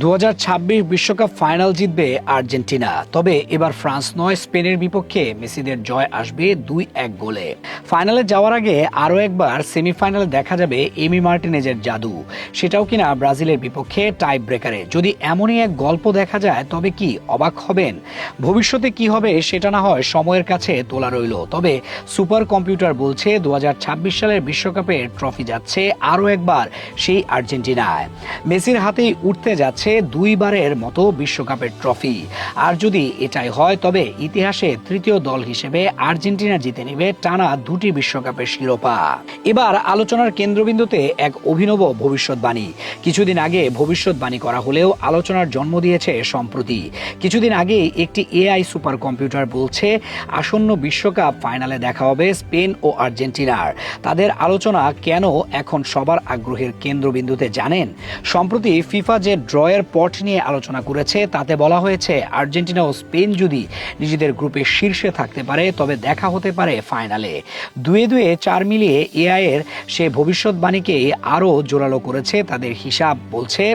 2026 বিশ্বকাপ ফাইনাল জিতবে আর্জেন্টিনা। তবে এবার ফ্রান্স নয়, স্পেনের বিপক্ষে মেসিদের জয় আসবে 2-1 গোলে। ফাইনালে যাওয়ার আগে আরও একবার সেমিফাইনালে দেখা যাবে এমি মার্টিনেজের জাদু, সেটাও কিনা ব্রাজিলের বিপক্ষে টাই ব্রেকারে। যদি এমনই এক গল্প দেখা যায় তবে কি অবাক হবেন? ভবিষ্যতে কি হবে সেটা না হয় সময়ের কাছে তোলা রইল। তবে সুপার কম্পিউটার বলছে 2026 সালের বিশ্বকাপের ট্রফি যাচ্ছে আরও একবার সেই আর্জেন্টিনায়। মেসির হাতেই উঠতে যাচ্ছে দুইবারের মতো বিশ্বকাপের ট্রফি। আর যদি এটাই হয় তবে ইতিহাসে তৃতীয় দল হিসেবে আর্জেন্টিনা জিতে নেবে টানা দুটি বিশ্বকাপের শিরোপা। এবার আলোচনার কেন্দ্রবিন্দুতে এক অভিনব ভবিষ্যৎবাণী। কিছুদিন আগে ভবিষ্যৎবাণী করা হলেও আলোচনার জন্ম দিয়েছে সম্প্রতি। কিছুদিন আগে একটি এআই সুপার কম্পিউটার বলছে আসন্ন বিশ্বকাপ ফাইনালে দেখা হবে স্পেন ও আর্জেন্টিনার। তাদের আলোচনা কেন এখন সবার আগ্রহের কেন্দ্রবিন্দুতে জানেন? সম্প্রতি ফিফা যে ড্রয়ের পট নিয়ে আলোচনা করেছে তাতে বলা হয়েছে আর্জেন্টিনা ও স্পেন যদি নিজেদের গ্রুপে শীর্ষে থাকতে পারে তবে দেখা হতে পারে ফাইনালে। 2-4 মিলিয়ে এআই এর সে ভবিষ্যৎবাণীকে আরও জোরালো করেছে। তাদের হিসাব বলছে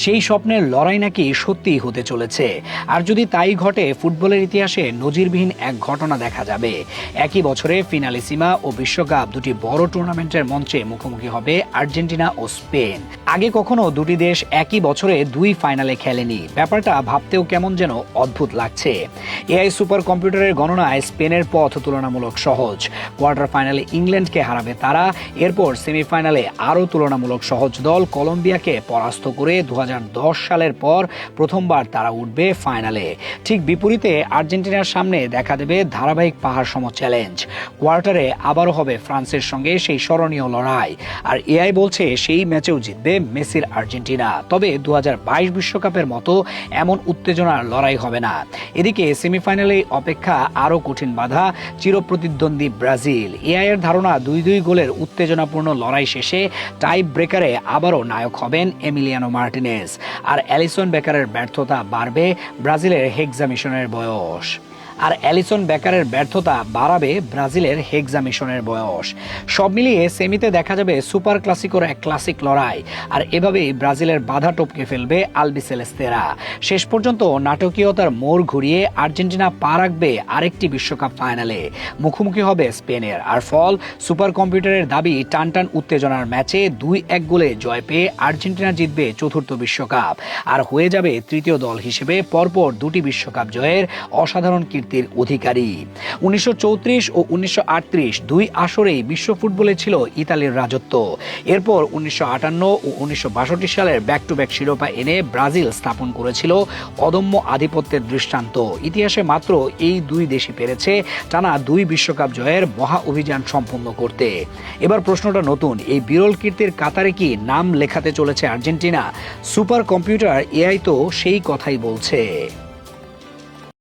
সেই স্বপ্নের লড়াই নাকি সত্যিই হতে চলেছে। আর যদি তাই ঘটে ফুটবলের ইতিহাসে নজিরবিহীন এক ঘটনা দেখা যাবে। একই বছরে ফিনালিসিমা ও বিশ্বকাপ দুটি বড় টুর্নামেন্টের মঞ্চে মুখোমুখি হবে আর্জেন্টিনা ও স্পেন। আগে কখনো দুটি দেশ একই বছরে দুই ফাইনালে খেলেনি। ব্যাপারটা ভাবতেও কেমন যেন অদ্ভুত লাগছে। এআই সুপার কম্পিউটারের গণনায় স্পেনের পথ তুলনামূলক সহজ। কোয়ার্টার ফাইনালে ইংল্যান্ডকে হারাবে তারা। এরপর সেমিফাইনালে আরও তুলনামূলক সহজ দল কলম্বিয়াকে পরাস্ত করে 2010 সালের পর প্রথমবার তারা উঠবে ফাইনালে। ঠিক বিপরীতে আর্জেন্টিনার সামনে দেখা দেবে ধারাবাহিক পাহাড় সম চ্যালেঞ্জ। কোয়ার্টারে আবারও হবে ফ্রান্সের সঙ্গে সেই স্মরণীয় লড়াই। আর এআই বলছে সেই ম্যাচেও জিতবে মেসির আর্জেন্টিনা। তবে 2022 বিশ্বকাপের মতো এমন উত্তেজনার লড়াই হবে না। এদিকে সেমিফাইনালে অপেক্ষা আরও কঠিন বাধা চিরপ্রতিদ্বন্দ্বী ব্রাজিল। এআই এর ধারণা 2-2 গোলের উত্তেজনাপূর্ণ লড়াই শেষে টাই ব্রেকারে আবারও নায়ক হবেন এমিলিয়ানো মার্টিনেজ। আর অ্যালিসন বেকারের ব্যর্থতা বাড়বে ব্রাজিলের হেক্সা মিশনের বয়স। সব মিলিয়ে সেমিতে দেখা যাবে সুপার ক্লাসিকোর এক ক্লাসিক লড়াই। আর এভাবেই ব্রাজিলের বাধা টপকে ফেলবে আলবিসেলেস্তেরা। শেষ পর্যন্ত নাটকীয়তার মোড় ঘুরিয়ে আর্জেন্টিনা পা রাখবে আরেকটি বিশ্বকাপ ফাইনালে। মুখোমুখি হবে স্পেনের। আর ফল সুপার কম্পিউটারের দাবি টানটান উত্তেজনার ম্যাচে 2-1 গোলে জয় পেয়ে আর্জেন্টিনা জিতবে চতুর্থ বিশ্বকাপ আর হয়ে যাবে তৃতীয় দল হিসেবে পরপর দুটি বিশ্বকাপ জয়ের অসাধারণ কীর্তির অধিকারী। 1934 ও 1938 দুই আসরেই বিশ্ব ফুটবলে ছিল ইতালির রাজত্ব। এরপর 1958 ও 1962 সালের ব্যাক টু ব্যাক শিরোপা এনে ব্রাজিল স্থাপন করেছিল অদম্য আধিপত্যের দৃষ্টান্ত। ইতিহাসে মাত্র এই দুই দেশই পেরেছে টানা দুই বিশ্বকাপ জয়ের মহা অভিযান সম্পন্ন করতে। এবার প্রশ্নটা নতুন, এই বিরল কীর্তির কাতারে কি নাম লেখাতে চলেছে আর্জেন্টিনা? সুপার কম্পিউটার এআই তো সেই কথাই বলছে।